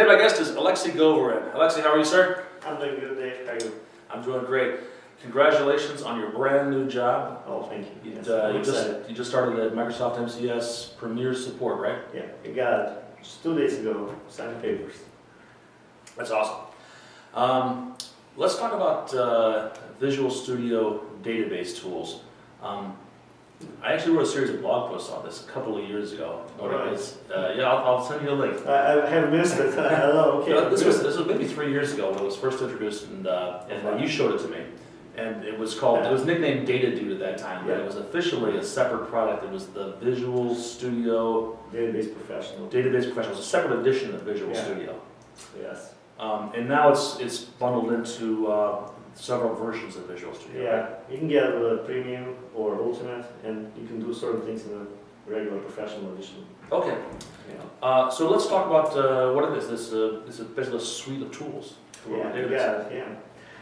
today my guest is Alexei Govorine. Alexei, how are you, sir? I'm doing good, Dave. How are you? I'm doing great. Congratulations on your brand new job. Oh, thank you. You just started at Microsoft MCS Premier Support, right? Yeah, I got it just 2 days ago, signed papers. That's awesome. Let's talk about Visual Studio database tools. I actually wrote a series of blog posts on this a couple of years ago. Right. I'll send you a link. I have missed it. I don't know. Okay. This was maybe 3 years ago when it was first introduced, and you showed it to me. And it was nicknamed Data Dude at that time, but it was officially a separate product. It was the Visual Studio Database Professional. Database Professional. It was a separate edition of Visual Studio. Yes. And now it's bundled into several versions of Visual Studio. Yeah, you can get a Premium or Ultimate, and you can do certain things in a regular Professional edition. Okay. Yeah. So let's talk about what it is. This is basically a suite of tools for database. Yeah.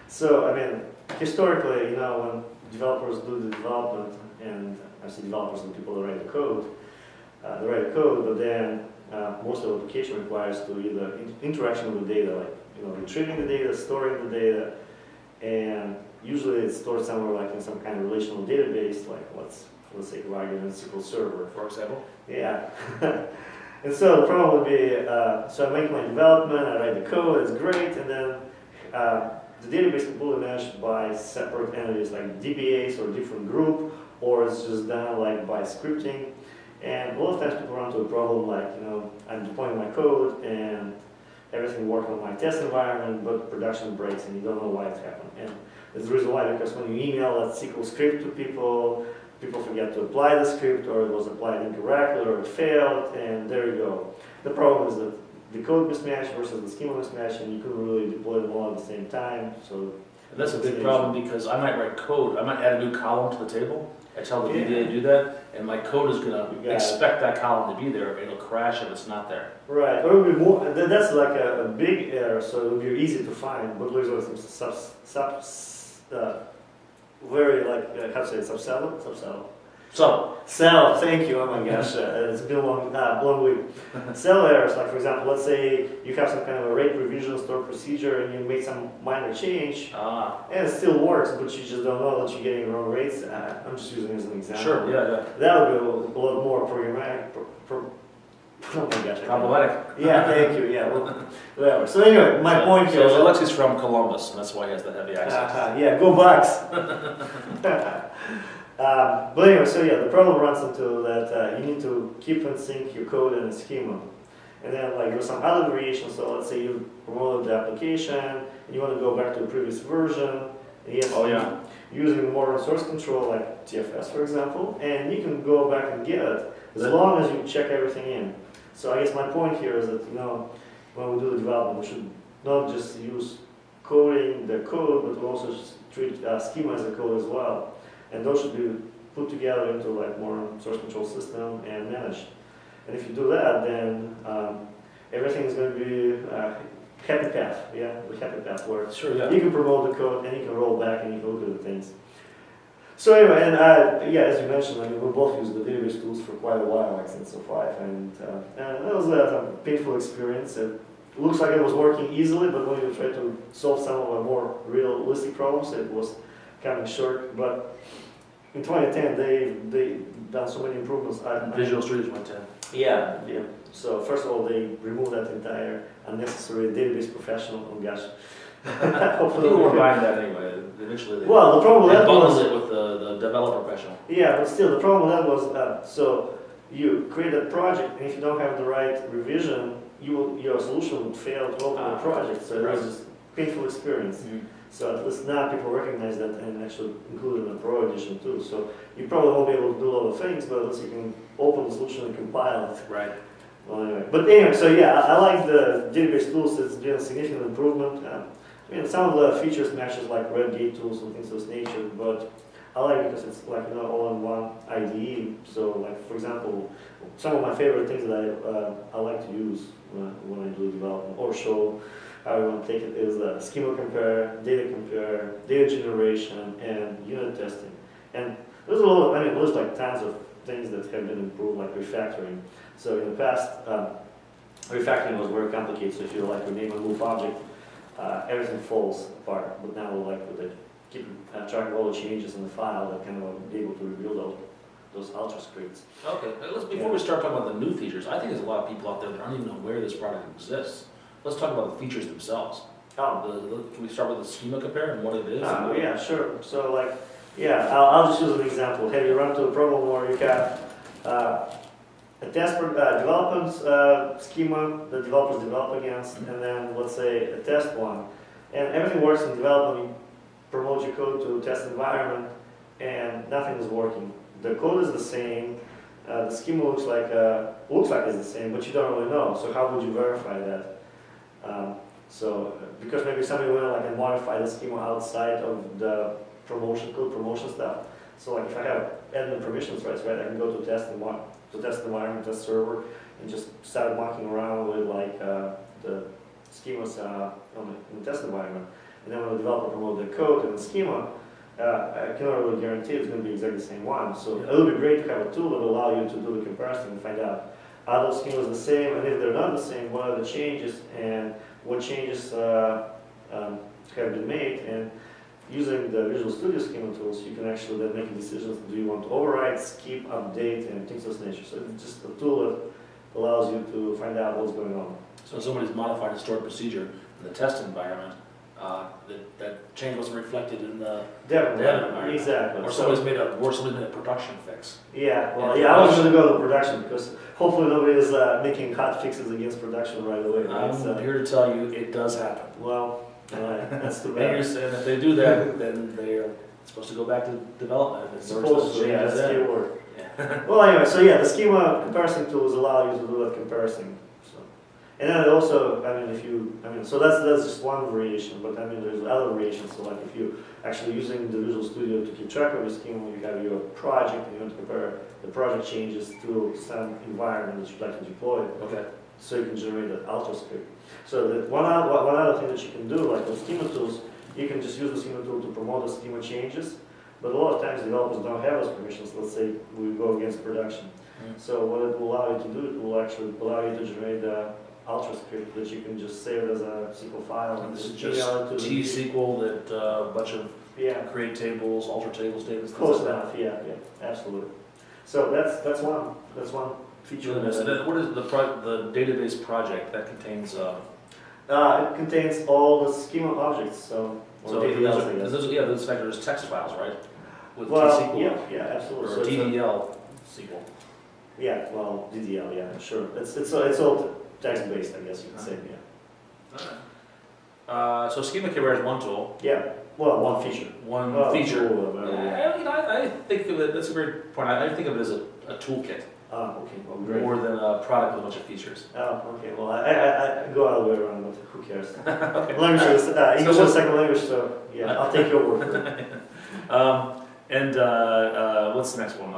So, I mean, historically, when developers do the development, and I say developers are the people that write the code, but then most of the application requires to either interaction with the data, like retrieving the data, storing the data, and usually it's stored somewhere like in some kind of relational database, like let's say argument SQL Server, For example? Yeah. And so the problem would be, so I make my development, I write the code, it's great, and then the database is completely managed by separate entities like DBAs or different group, or it's just done like by scripting. And a lot of times people run into a problem like, I'm deploying my code and everything works on my test environment, but production breaks and you don't know why it happened. And there's the reason why, because when you email a SQL script to people forget to apply the script, or it was applied incorrectly, or it failed, and there you go. The problem is that the code mismatch versus the schema mismatch, and you couldn't really deploy them all at the same time. So And that's a big problem because I might write code, I might add a new column to the table. I tell the VBA to do that, and my code is going to expect that column to be there. It'll crash if it's not there. Right, or it would be more. That's like a big error, so it would be easy to find. But there's very how to say it, subsettle. Cell, thank you, oh my gosh, it's been a long week. Cell errors, like for example, let's say you have some kind of a rate revision store procedure and you made some minor change, and it still works, but you just don't know that you're getting wrong rates. I'm just using it as an example. Sure, yeah. That would be a lot more programmatic. Oh my gosh. Problematic. Yeah, thank you, yeah, whatever. So anyway, my point here is... So Alexei's from Columbus, and that's why he has that heavy accent. Yeah, go Bucks! But anyway, so yeah, the problem runs into that you need to keep in sync your code and the schema. And then like there's some other variations, so let's say you promoted the application, and you want to go back to the previous version, and using modern source control like TFS for example, and you can go back and get it, as long as you check everything in. So I guess my point here is that, when we do the development, we should not just use coding the code, but we also treat schema as a code as well. And those should be put together into like modern source control system and managed. And if you do that, then everything is going to be happy path. Yeah, the happy path where you can promote the code and you can roll back and you can look at the things. So anyway, and as you mentioned, we both used the database tools for quite a while, like since 05, and that was a painful experience. It looks like it was working easily, but when you try to solve some of the more realistic problems, it was coming short. But in 2010, they've done so many improvements. Visual Studio 2010. Yeah. So first of all, they removed that entire unnecessary database professional. Oh gosh. People were buying that anyway. Initially, the problem with that was it with the developer professional. Yeah, but still, the problem with that was so you create a project, and if you don't have the right revision, your solution would fail to open the project. So it was just a painful experience. Mm-hmm. So at least now people recognize that and actually include it in the Pro edition too. So you probably won't be able to do a lot of things, but at least you can open the solution and compile it. Right. Well, anyway, so yeah, I like the database tools. It's been a significant improvement. Some of the features matches like red gate tools and things of this nature, but I like it because it's like all in one IDE. So like for example, some of my favorite things that I like to use when I do development or show how I want to take it is Schema Compare, data generation, and unit testing. And there's a lot of, there's like tons of things that have been improved, like refactoring. So in the past, refactoring was very complicated. So if you like rename a move object, everything falls apart. But now like with the keep track of all the changes in the file, that kind of be able to rebuild those ultra scripts. Okay, before we start talking about the new features, I think there's a lot of people out there that aren't even aware this product exists. Let's talk about the features themselves. Can we start with the schema compare and what it is? Yeah, sure. So like, I'll just use an example. Have you run into a problem where you have a test development schema the developers develop against, and then let's say a test one, and everything works in development. You promote your code to a test environment, and nothing is working. The code is the same. The schema looks like it's the same, but you don't really know. So how would you verify that? Because maybe somebody went like and modify the schema outside of the code promotion stuff. So like if I have admin permissions rights, right, I can go to test environment, test server, and just start mucking around with like the schemas in the test environment. And then when the developer promotes the code and the schema, I cannot really guarantee it's going to be exactly the same one. So it would be great to have a tool that will allow you to do the comparison and find out are those schemas the same, and if they're not the same, what are the changes and what changes have been made. And using the Visual Studio schema tools, you can actually then make decisions. Do you want to override, skip, update, and things of this nature. So it's just a tool that allows you to find out what's going on. So if somebody's modified a stored procedure in the test environment, that change wasn't reflected in the dev environment. Exactly. Or somebody's made a production fix. Yeah, well, I was going to go to production because hopefully nobody is making hot fixes against production right away. Right? I'm here to tell you it does happen. Well, that's too And bad. you're saying if they do that, then they are supposed to go back to development. If Supposed to, yeah, that's the word. Yeah. Well, anyway, so yeah, the schema comparison tools allow you to do that comparison. So, and then it also, so that's just one variation, but there's other variations. So like if you actually using the Visual Studio to keep track of your schema, you have your project and you want to compare the project changes to some environment that you'd like to deploy. Okay. So you can generate an alter script. So one other thing that you can do, like with schema tools, you can just use the schema tool to promote the schema changes. But a lot of times developers don't have those permissions. Let's say we go against production. So what it will allow you to do, it will actually allow you to generate the alter script that you can just save as a SQL file. And this is email it to just the- T-SQL that a bunch of Yeah, create tables, alter tables, tables. close enough. Yeah, absolutely. So that's one feature. So then what is the database project that contains? It contains all the schema objects. So DDLs, I guess. Those factors text files, right? With Well, T-SQL yeah, absolutely. or So it's a- DDL SQL. Yeah, well, DDL, yeah, sure. It's all text-based, I guess you could say, yeah. So Schema Compare is one tool. Yeah, well, one feature. One Well, feature. tool, whatever, yeah. I think of it. That's a great point. I think of it as a toolkit Okay, well, great. more than a product with a bunch of features. Oh, okay, well, I go all the way around, but who cares? Okay. Language is, English So is a second language, so yeah, I'll take your word for it. What's the next one?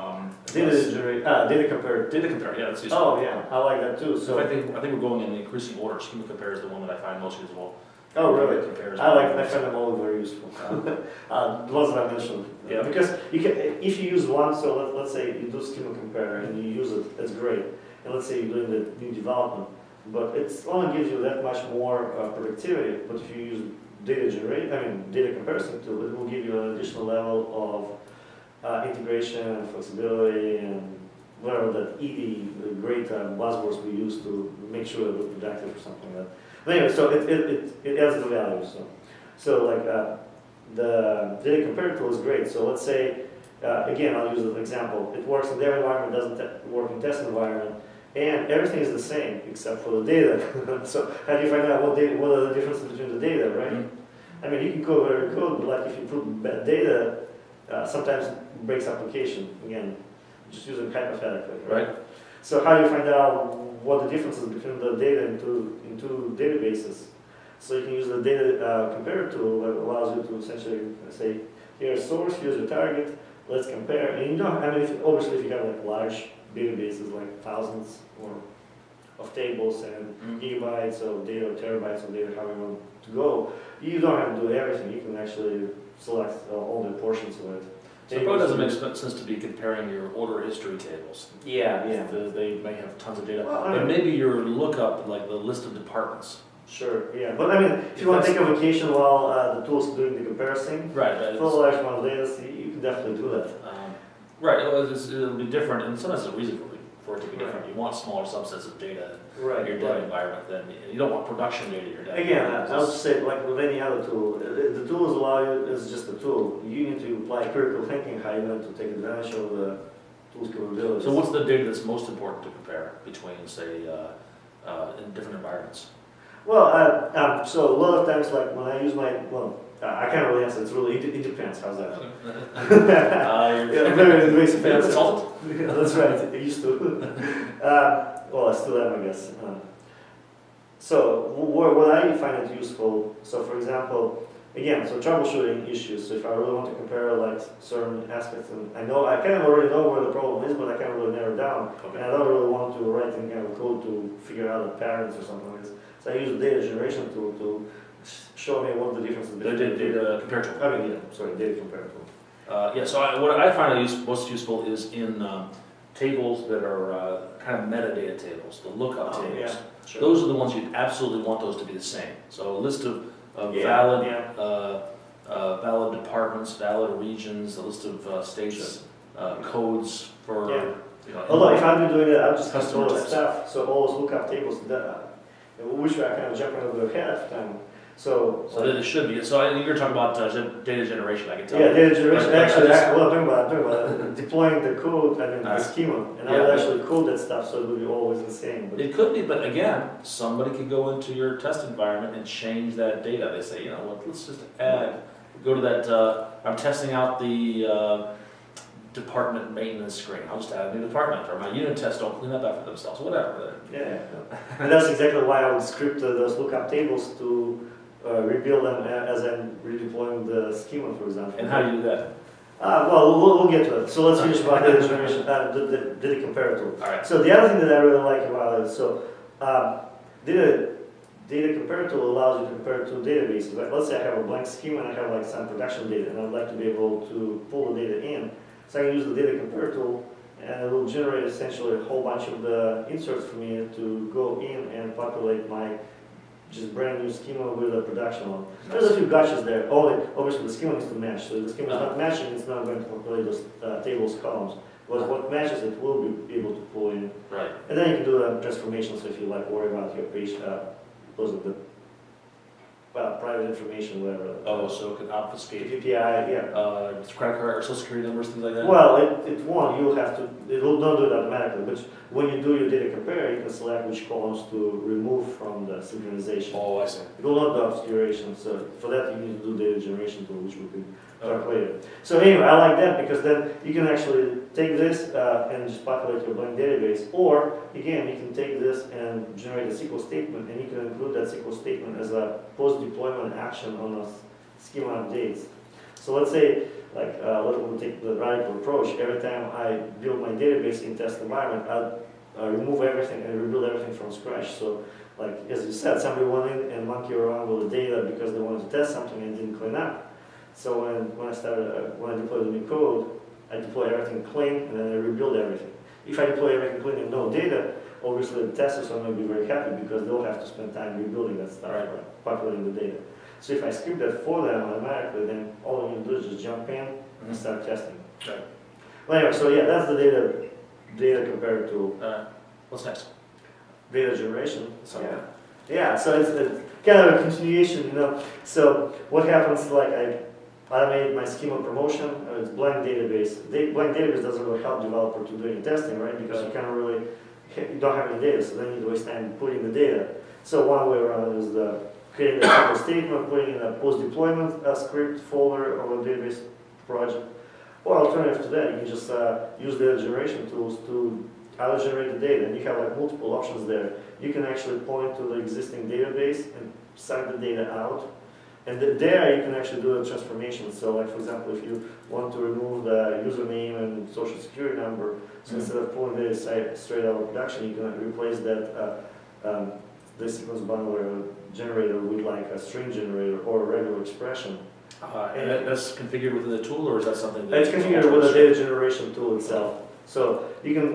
Data compare. Data compare. Yeah, that's useful. Oh, yeah, I like that too, So so. I think we're going in increasing order. Schema Compare is the one that I find most useful. Oh, really? Compare is I find them all very useful. The ones that I mentioned. Yeah. Because if you use one, so let's say you do schema compare and you use it, that's great. And let's say you're doing the new development, but it only gives you that much more productivity. But if you use data comparison tool, it will give you an additional level of integration, flexibility, and whatever the great buzzwords we use to make sure that we're productive or something like that. But anyway, so it adds the value. So like the data compare tool is great. So let's say, again, I'll use an example. It works in their environment, doesn't work in test environment, and everything is the same except for the data. So how do you find out what are the differences between the data, right? Mm-hmm. I mean, you can cover code, but like if you put bad data, sometimes it breaks application. Again, just using hypothetically, right? So how do you find out what the differences between the data in two databases? So you can use the data compare tool that allows you to essentially say, here's source, here's your target, let's compare. And you know, obviously if you have like large databases, like thousands of tables and gigabytes of data, or terabytes of data, however you want to go, you don't have to do everything. You can actually select all the portions of it So it probably doesn't make sense to be comparing your order history tables. Yeah, yeah. They may have tons of data, Well, I but mean, maybe your lookup, like the list of departments. sure, yeah. But I mean, if you want to take a vacation while the tool's doing the comparison, Right. for large amount of data, so you can definitely do that. Right. It'll be different, and sometimes there's a reason for it to be different. You want smaller subsets of data in your dev environment. Then you don't want production data in your dev. Again, environment. I would say, like with any other tool, the tools allow you, it's just a tool. You need to apply critical thinking, how you're going to take advantage of the tool's capabilities. So what's the data that's most important to compare between, say, in different environments? Well, so a lot of times, like when I use I can't really answer. It's really, it depends. How's that? You're Very invasive favorite answer. consultant? Yeah, that's right. I used to. Well, I still am, I guess. So what I find it useful. So for example, again, so troubleshooting issues. So if I really want to compare like certain aspects, and I kind of already know where the problem is, but I can't really narrow it down. Okay. And I don't really want to write any kind of code to figure out the patterns or something like this. So I use the data generation tool to show me what the difference is between Data compare tool. data compare tool. Yeah, so what I find most useful is in tables that are kind of metadata tables, the lookup tables. Yeah, sure. Those are the ones you absolutely want those to be the same. So a list of valid departments, valid regions, a list of states, codes for, Although if I'm doing it, I'll just Customer control the types. stuff. So all those lookup tables, which I kind of jump over ahead of time. So that it should be. So you're talking about data generation, I can tell. yeah, data generation. But Actually, I'm talking about deploying the code. I mean, the Alright. schema, and I would actually code that stuff so it would be always the same. But It could be, but again, somebody could go into your test environment and change that data. They say, you know what, let's just go to that, I'm testing out the department maintenance screen. I'll just add a new department, or my unit tests don't clean up after themselves, whatever. yeah, and that's exactly why I would script those lookup tables to rebuild them as I'm redeploying the schema, for example. And how do you do that? Well, we'll get to it. So let's finish about data generation, the data compare tool. All right. So the other thing that I really like about it, so data compare tool allows you to compare two databases. Like let's say I have a blank schema and I have like some production data, and I'd like to be able to pull the data in. So I can use the data compare tool, and it will generate essentially a whole bunch of the inserts for me to go in and populate my just brand new schema with a production one. There's a few gotchas there. Obviously the schema needs to match. So if the schema is not matching, it's not going to populate those tables columns. But what matches, it will be able to pull in. Right. And then you can do a transformation. So if you like worry about your page, those are the private information, whatever. Oh, so it can obfuscate PPI, yeah. credit card or social security numbers, things like that? Well, it won't. You'll have to. It will not do it automatically. But when you do your data compare, you can select which columns to remove from the synchronization. Oh, I see. It will not do obscuration. So for that, you need to do data generation tool, which we could talk later. So anyway, I like that because then you can actually take this and just populate your blank database. Or again, you can take this and generate a SQL statement, and you can include that SQL statement as a post-deployment action on a schema updates. So let's say, like, we'll take the radical approach. Every time I build my database in test environment, I'll remove everything and rebuild everything from scratch. So, like as you said, somebody went in and monkey around with the data because they wanted to test something and didn't clean up. So when I deploy the new code, I deploy everything clean and then I rebuild everything. If I deploy everything clean and no data, obviously the testers are going to be very happy because they'll have to spend time rebuilding that stuff, right, populating the data. So if I script that for them automatically, then all I need to do is just jump in and start testing. Okay. Well, anyway, so yeah, that's the data compare tool. What's next? Data generation. So, Yeah, so it's kind of a continuation, you know. So what happens, like I automated my schema promotion, it's blank database. Blank database doesn't really help developer to do any testing, right? Because you don't have any data, so then you need to waste time putting the data. So one way around is creating a simple statement, putting in a post-deployment script folder of a database project. Or alternative to that, you can just use data generation tools to auto-generate the data, and you have like multiple options there. You can actually point to the existing database and suck the data out. And there you can actually do a transformation. So like for example, if you want to remove the username and social security number, so instead of pulling data straight out of production, you can replace that the sequence bundler generator with like a string generator or a regular expression. And that's configured within the tool, or is that something that... It's configured with the data generation tool itself. So you can,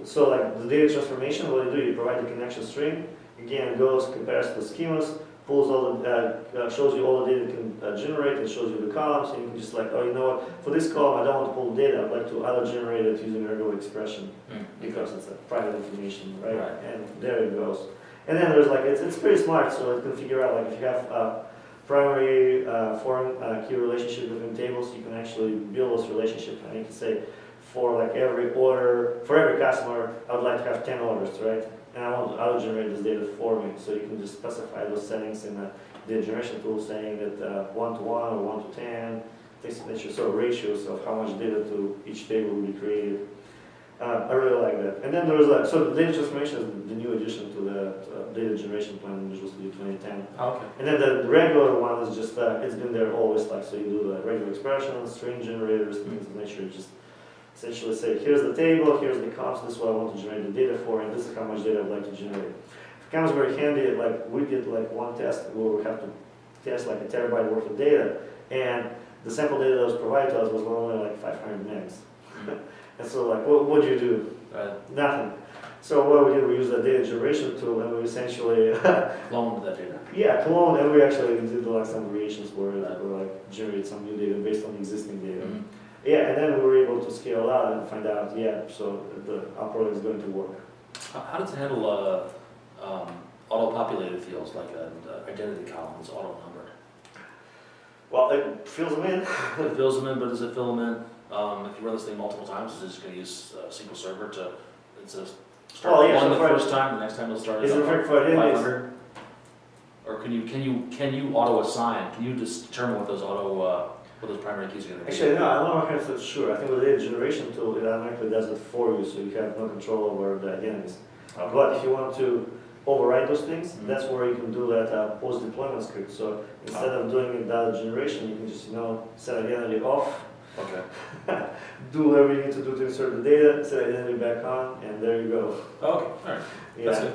so like the data transformation, what you do, you provide the connection string. Again, it goes, compares the schemas, pulls all the, shows you all the data it can generate, and shows you the columns, and you can just like, oh, you know what, for this column I don't want to pull data, I'd like to auto-generate it using regular expression, because it's a private information, right? And there it goes. And then there's like, it's pretty smart, so it can figure out like if you have primary, foreign key relationship between tables, you can actually build those relationships, and you can say, for like every order, for every customer, I would like to have 10 orders, right? And I want to auto-generate this data for me, so you can just specify those settings in the data generation tool, saying that 1 to 1 or 1 to 10, things of nature, sort of ratios of how much data to each table will be created. I really like that. And then there's like, so the data transformation is the new addition to the data generation plan in Visual Studio 2010. Okay. And then the regular one is just, it's been there always, like, so you do the regular expressions, string generators, things of nature, just essentially say, here's the table, here's the columns, this is what I want to generate the data for, and this is how much data I'd like to generate. It comes very handy, like we did like one test where we have to test like a terabyte worth of data, and the sample data that was provided to us was only like 500 megs. And so like, what do you do? Nothing. So what we did, we used a data generation tool, and we essentially cloned that data. Yeah, cloned, and we actually did like some variations where we like generated some new data based on existing data. Yeah, and then we were able to scale out and find out, yeah, so our product is going to work. How does it handle auto-populated fields, like an identity column that's auto-numbered? Well, it fills them in. It fills them in, but does it fill them in? If you run this thing multiple times, is it just going to use SQL Server to start one the first time, the next time it'll start at 500? Or can you auto-assign? Can you just determine what those what those primary keys are going to be? Actually, no, I'm not 100% sure. I think with the data generation tool, it automatically does it for you, so you have no control over the identities. Okay. But if you want to override those things, that's where you can do that post-deployment script. So instead of doing it data generation, you can just set identity off. Okay. Do whatever you need to do to insert the data, set identity back on, and there you go. Okay. All right. Yeah. That's good.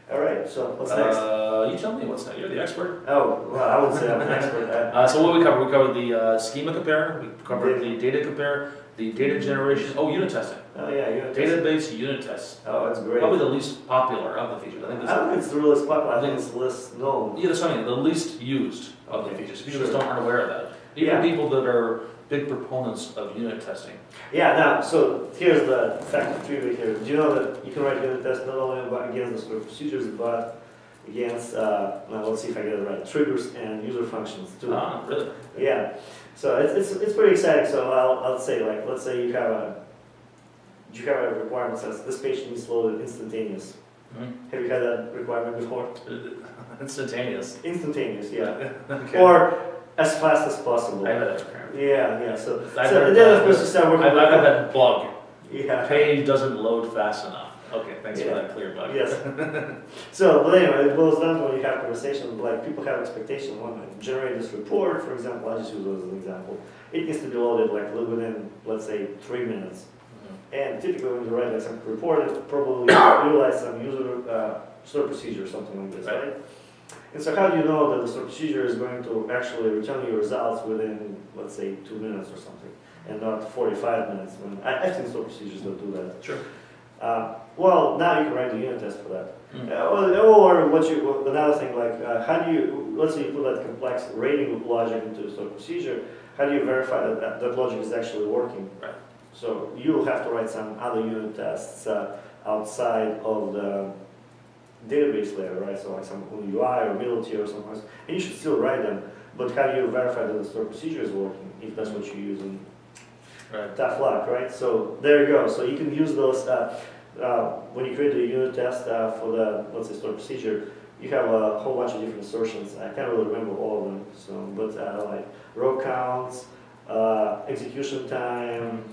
All right, so what's next? You tell me what's next. You're the expert. Oh, well, I wouldn't say I'm an expert. So what we covered? We covered the Schema Compare, we covered the Data Compare, the Data Generation, unit testing. Oh yeah, unit testing. Database unit tests. Oh, that's great. Probably the least popular of the features. I don't think it's the realest popular, I think it's the least known. Yeah, that's what I mean, the least used of the features. People just aren't aware of that. Even Yeah. people that are big proponents of unit testing. Yeah, now, so here's the fact of trivia here. Do you know that you can write unit tests not only against the sort of procedures, but against, now let's see if I get it right, triggers and user functions too. Ah, really? Yeah, so it's pretty exciting. So I'll say, like, let's say you have a requirement that says this page needs loaded instantaneous. Have you had that requirement before? Instantaneous. Instantaneous, yeah. Okay. Or as fast as possible. I have that requirement. Yeah. So I've and then of course you start working. I've had that bug. Yeah. Page doesn't load fast enough. Okay, thanks for that clear bug. Yes. So, but anyway, it boils down to when you have conversations, like people have expectations when I generate this report, for example, I just use those as an example. It needs to be loaded like within, let's say, 3 minutes. And typically when you write like some report, it probably utilize some user stored procedure or something like this, right? And so how do you know that the stored procedure is going to actually return you results within, let's say, 2 minutes or something, and not 45 minutes? When I think stored procedures don't do that. Sure. Well, now you can write a unit test for that. Or another thing, like how do you, let's say you put that complex rating logic into a stored procedure, how do you verify that that logic is actually working? Right. So you'll have to write some other unit tests outside of the database layer, right? So like some UI or middle tier or something else. And you should still write them, but how do you verify that the stored procedure is working if that's what you're using? Right. Tough luck, right? So there you go. So you can use those when you create a unit test for the, let's say, stored procedure. You have a whole bunch of different assertions. I can't really remember all of them. So, but like row counts, execution time,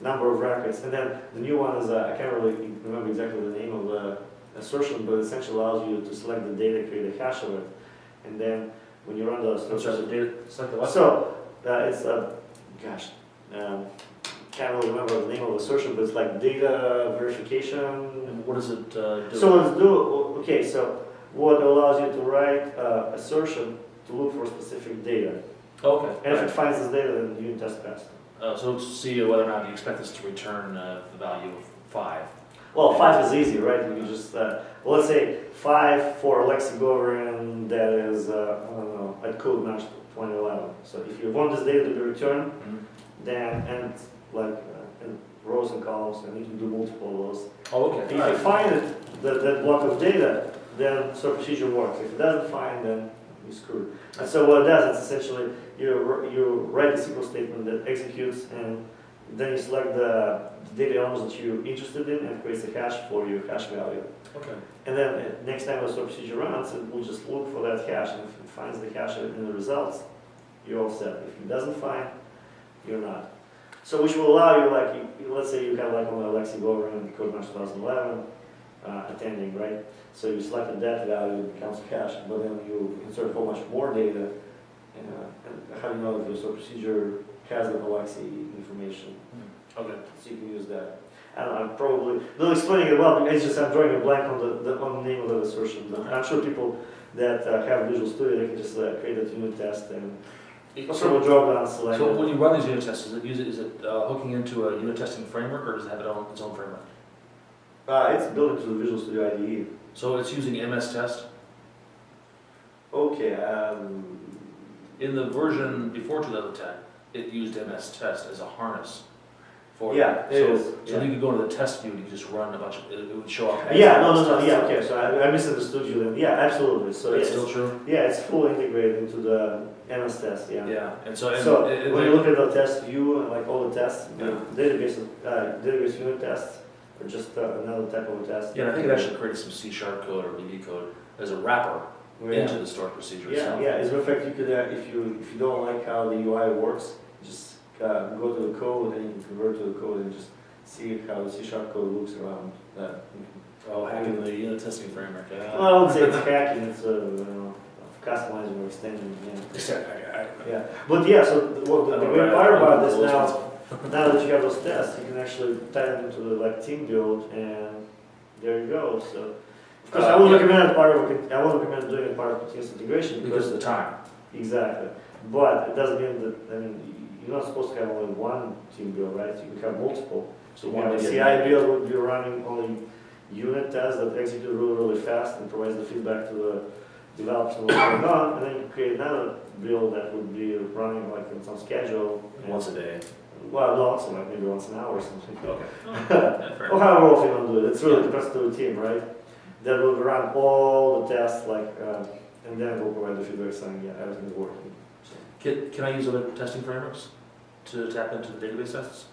number of records, and then the new one is I can't really remember exactly the name of the assertion, but it essentially allows you to select the data, create a hash of it, and then when you run the stored procedure, select the what? so it's can't really remember the name of the assertion, but it's like data verification. And what does it do? So let's do, okay, so what allows you to write assertion to look for specific data. Okay. And if it finds this data, then unit test passed. So to see whether or not you expect this to return the value of 5. Well, 5 is easy, right? You just, well, let's say 5 for Alexei Govorine, that is, I don't know, at code match 2011. So if you want this data to be returned, then, and like, in rows and columns, and you can do multiple of those. Oh, okay. If you find it, that block of data, then sort procedure works. If it doesn't find, then you screwed. And so what it does, it's essentially, you write the SQL statement that executes, and then you select the data elements that you're interested in and creates a hash for your hash value. Okay. And then next time the sort procedure runs, it will just look for that hash, and if it finds the hash in the results, you're all set. If it doesn't find, you're not. So which will allow you, like, let's say you have like on Alexei Govorine code match 2011 attending, right? So you selected that value, it becomes cache, but then you insert a whole bunch more data. And how do you know if your sort procedure has the Alexei information? Okay. So you can use that. I don't know, I'm probably not explaining it well, because I'm drawing a blank on on the name of the assertion. But I'm sure people that have Visual Studio, they can just create a unit test and sort of drop down select. So when you run these unit tests, is it hooking into a unit testing framework, or does it have its own framework? It's built into the Visual Studio IDE. So it's using MS Test? Okay. In the version before 2010, it used MS Test as a harness for Yeah, it is. So you could go to the test view and you could just run a bunch of, it would show up. as Yeah, no, MS no, no, Test. yeah, okay, so I misunderstood you then. Yeah, absolutely. So That's yeah, still true? yeah, it's fully integrated into the MS test, yeah. Yeah, and so. So when you look at the test view, and like all the tests, Yeah. database unit tests, or just another type of a test. Yeah, I think it actually created some C# code or VB code as a wrapper into the stored procedure Yeah, itself. yeah. As a matter of fact, you could, if you don't like how the UI works, just go to the code and you can convert to the code and just see how the C# code looks around that. Oh, hacking the unit testing framework. Yeah. Well, I would say it's hacking. It's customizing or extending. Yeah. Yeah. But yeah. So the great part about this now that you have those tests, you can actually tie them into the team build, and there you go. So. Of course, I would recommend doing it part of continuous integration Because of the time. Exactly, but it doesn't mean that you're not supposed to have only one team build, right? You can have multiple. So one the CI build would be running only unit tests that execute really fast and provides the feedback to the developers on what's going on, and then you create another build that would be running like in some schedule. Once a day. Well, no, also maybe once an hour or something. Okay. Yeah, fair Or enough. however often you want to do it. It's really depends on the team, right? That will run all the tests, and then we'll provide the feedback saying, yeah, everything's working. So. Can I use other testing frameworks to tap into the database tests?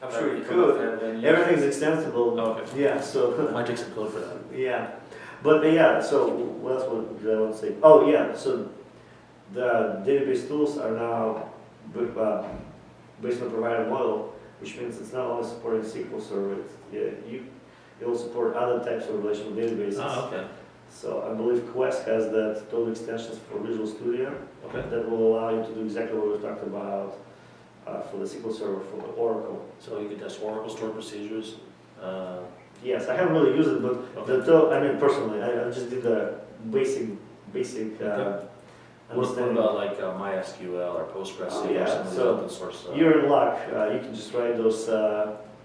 I'm sure you could. Everything's extensible. Oh, okay. Yeah, so. Might take some code for that. Yeah. But yeah, so what else would I want to say? Oh, yeah, so the database tools are now based on a provider model, which means it's not only supporting SQL Server, it will support other types of relational databases. Ah, okay. So I believe Quest has that total extensions for Visual Studio Okay. that will allow you to do exactly what we talked about for the SQL Server for the Oracle. So you can test Oracle stored procedures. Yes, I haven't really used it, but Okay. personally, I just did the basic Okay. What understanding. about like MySQL or Postgres Oh, or yeah, some of the so open source? You're in luck. You can just write those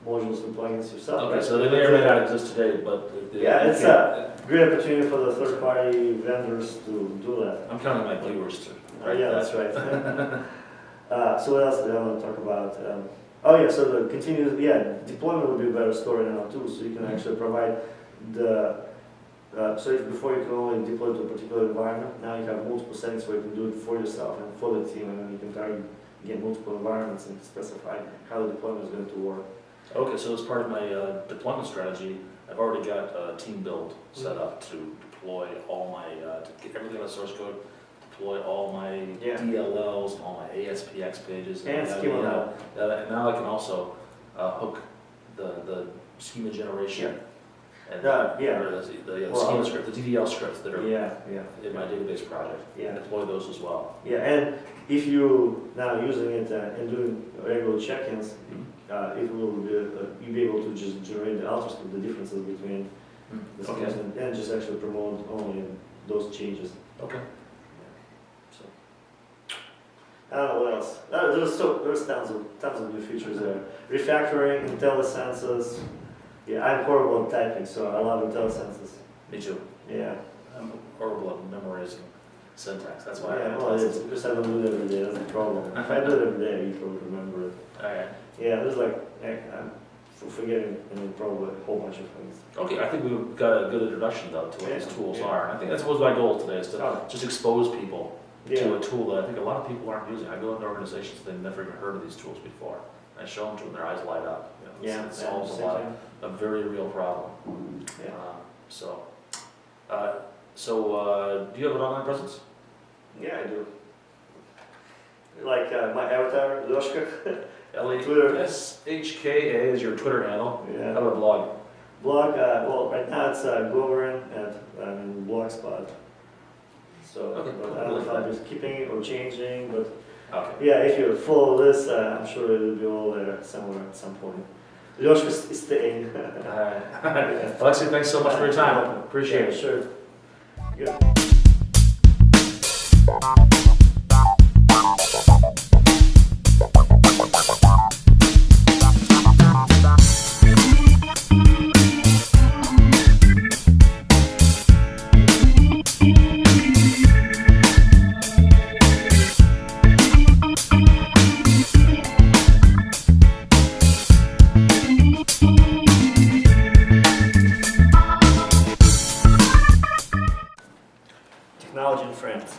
modules and plugins yourself. Okay, right? so they may or may not exist today, but Yeah, it's a great opportunity for the third-party vendors to do that. I'm counting my viewers to. Yeah, that's right. So what else did I want to talk about? Oh yeah, so the continuous, deployment would be a better story now too, so you can actually provide the, so if before you can only deploy to a particular environment, now you have multiple settings where you can do it for yourself and for the team, and then you can target, again, multiple environments and specify how the deployment is going to work. Okay, so as part of my deployment strategy, I've already got a team build set up to deploy all my, to get everything on the source code, deploy all my DLLs, all my ASPX pages. And schema. And now I can also hook the schema generation. And The schema script, the DDL scripts that are in in my database project. And deploy those as well. Yeah, and if you now using it and doing regular check-ins, it will be you'll be able to just generate the alters, the differences between the schemas and just actually promote only those changes. Okay. So I don't know what else. There's tons of new features there. Refactoring, IntelliSenses. Yeah, I'm horrible at typing, so I love IntelliSenses. Me too. Yeah. I'm horrible at memorizing syntax. That's why Yeah, I well, it's because I don't do it every day. That's the problem. If I do it every day, you probably remember it. Alright. Yeah, there's like I'm forgetting probably a whole bunch of things. Okay, I think we've got a good introduction though to what Yeah, these tools yeah. are. I think that was my goal today, is to Oh. just expose people to Yeah. a tool that I think a lot of people aren't using. I go into organizations they've never even heard of these tools before. I show them to them, their eyes light up. You know, Yeah. it solves a very real problem. Yeah. Do you have an online presence? Yeah, I do. Like my avatar, Lyoshka. Twitter. LASHKA is your Twitter handle. Yeah. How about a blog? Blog, well, right now it's Govorine and Blogspot. So, Okay, but I don't know if I'm just keeping it or changing, but Okay. yeah, if you follow this, I'm sure it will be all there somewhere at some point. Lyoshka is staying. Alright. Alexei, thanks so much for your time. Appreciate it. Sure. Good. Technology and friends.